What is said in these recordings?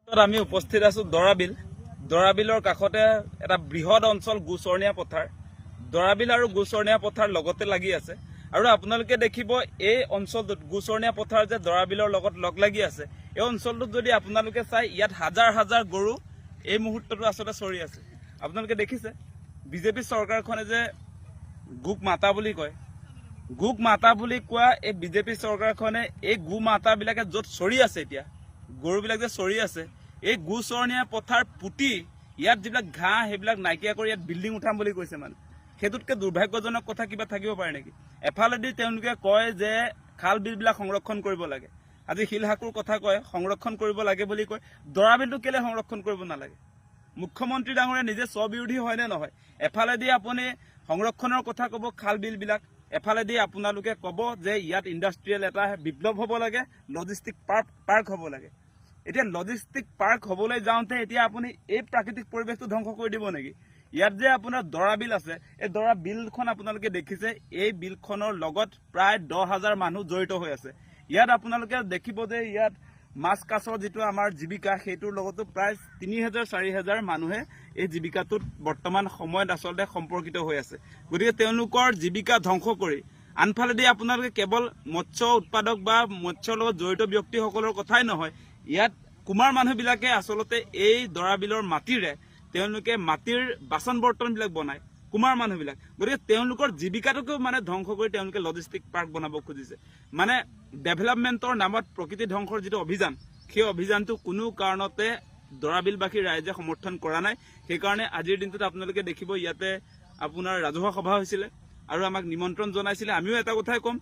আমি উপস্থিত আছো দৰাবিলৰ কাষতে এটা বৃহৎ অঞ্চল গোচৰণীয়া পথাৰ দৰাবিল আৰু গোচৰণীয়া পথাৰ লগতে লাগি আছে আৰু আপোনালোকে দেখিব এই অঞ্চলটোত গোচৰণীয়া পথাৰ যে দৰাবিলৰ লগত লগ লাগি আছে এই অঞ্চলটোত যদি আপোনালোকে চাই ইয়াত হাজাৰ হাজাৰ গৰু এই মুহূৰ্তটো আসলে চৰি আছে আপোনালোকে দেখিছে বিজেপি চৰকাৰখনে যে গুক মাতা বুলি কয় গুক মাতা বুলি কোৱা এই বিজেপি চৰকাৰখনে এই গু মাতাবিলাকে য'ত চৰি আছে এতিয়া গৰুবিলাক যে চৰি আছে এই গোচৰণীয়া পথাৰ পুতি ইয়াত যিবিলাক ঘাঁহ সেইবিলাক নাইকিয়া কৰি ইয়াত বিল্ডিং উঠাম বুলি কৈছে মানে সেইটোতকে দুৰ্ভাগ্যজনক কথা কিবা থাকিব পাৰে নেকি এফালেদি তেওঁলোকে কয় যে খাল বিলবিলাক সংৰক্ষণ কৰিব লাগে আজি শিলহাকুৰ কথা কয় সংৰক্ষণ কৰিব লাগে বুলি কয় দৰাবিলটো কেলে সংৰক্ষণ কৰিব নালাগে মুখ্যমন্ত্ৰী ডাঙৰে নিজে স্ববিৰোধী হয় নে নহয় এফালেদি আপুনি সংৰক্ষণৰ কথা ক'ব খাল বিলবিলাক এফালেদি আপোনালোকে ক'ব যে ইয়াত ইণ্ডাষ্ট্ৰিয়েল এটা বিপ্লৱ হ'ব লাগে লজিষ্টিক পাৰ্ক হ'ব লাগে এতিয়া লজিষ্টিক পাৰ্ক হ'বলৈ যাওঁতে এতিয়া আপুনি এই প্ৰাকৃতিক পৰিৱেশটো ধ্বংস কৰি দিব নেকি ইয়াত যে আপোনাৰ দৰাবিল আছে এই দৰাবিলখন আপোনালোকে দেখিছে এই বিলখনৰ লগত প্ৰায় 10,000 মানুহ জড়িত হৈ আছে ইয়াত আপোনালোকে দেখিব যে ইয়াত মাছ কাছৰ যিটো আমাৰ জীৱিকা সেইটোৰ লগতো প্ৰায় 3,000-4,000 মানুহে এই জীৱিকাটোত বৰ্তমান সময়ত আচলতে সম্পৰ্কিত হৈ আছে গতিকে তেওঁলোকৰ জীৱিকা ধ্বংস কৰি আনফালেদি আপোনালোকে কেৱল মৎস্য উৎপাদক বা মৎস্যৰ লগত জড়িত ব্যক্তিসকলৰ কথাই নহয় ইয়াত কুমাৰ মানুহবিলাকে আচলতে এই দৰাবিলৰ মাটিৰে তেওঁলোকে মাটিৰ বাচন বৰ্তনবিলাক বনায় কুমাৰ মানুহবিলাক গতিকে তেওঁলোকৰ জীৱিকাটোকেও মানে ধ্বংস কৰি তেওঁলোকে লজিষ্টিক পাৰ্ক বনাব খুজিছে মানে ডেভেলপমেণ্টৰ নামত প্ৰকৃতি ধ্বংসৰ যিটো অভিযান সেই অভিযানটো কোনো কাৰণতে দৰাবিলবাসী ৰাইজে সমৰ্থন কৰা নাই সেইকাৰণে আজিৰ দিনটোত আপোনালোকে দেখিব ইয়াতে আপোনাৰ ৰাজহুৱা সভা হৈছিলে আৰু আমাক নিমন্ত্ৰণ জনাইছিলে আমিও এটা কথাই ক'ম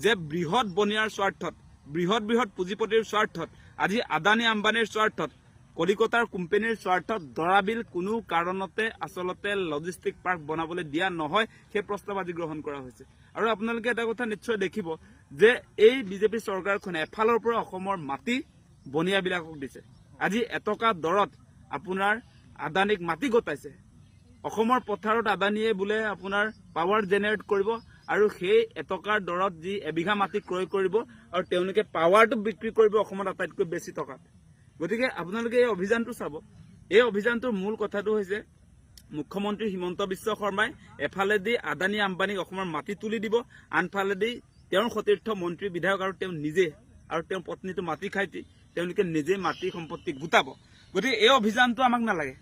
যে বৃহৎ বনিয়াৰ স্বাৰ্থত বৃহৎ পুঁজিপতিৰ স্বাৰ্থত আজি আদানী আম্বানীৰ স্বাৰ্থত কলিকতাৰ কোম্পানীৰ স্বাৰ্থত দৰাবিল কোনো কাৰণতে আচলতে লজিষ্টিক পাৰ্ক বনাবলৈ দিয়া নহয় সেই প্ৰস্তাৱ আজি গ্ৰহণ কৰা হৈছে আৰু আপোনালোকে এটা কথা নিশ্চয় দেখিব যে এই বিজেপি চৰকাৰখনে এফালৰ পৰা অসমৰ মাটি বনিয়াবিলাকক দিছে আজি এটকা দৰত আপোনাৰ আদানীক মাটি গতাইছে অসমৰ পথাৰত আদানীয়ে বোলে আপোনাৰ পাৱাৰ জেনেৰেট কৰিব আৰু সেই এটকাৰ দৰত যি এবিঘা মাটি ক্ৰয় কৰিব আৰু তেওঁলোকে পাৱাৰটো বিক্ৰী কৰিব অসমত আটাইতকৈ বেছি টকাত গতিকে আপোনালোকে এই অভিযানটো চাব এই অভিযানটোৰ মূল কথাটো হৈছে মুখ্যমন্ত্ৰী হিমন্ত বিশ্ব শৰ্মাই এফালেদি আদানী আম্বানীক অসমৰ মাটি তুলি দিব আনফালেদি তেওঁৰ সতীৰ্থ মন্ত্ৰী বিধায়ক আৰু তেওঁ নিজে আৰু তেওঁৰ পত্নীটো মাটি খাইতি তেওঁলোকে নিজে মাটি সম্পত্তি গোটাব গতিকে এই অভিযানটো আমাক নালাগে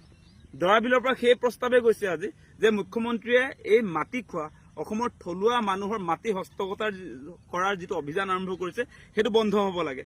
দৰাবিলৰ পৰা সেই প্ৰস্তাৱে গৈছে আজি যে মুখ্যমন্ত্ৰীয়ে এই মাটি খোৱা অসমৰ থলুৱা মানুহৰ মাটি হস্তগত কৰাৰ যিটো অভিযান আৰম্ভ কৰিছে সেইটো বন্ধ হ'ব লাগে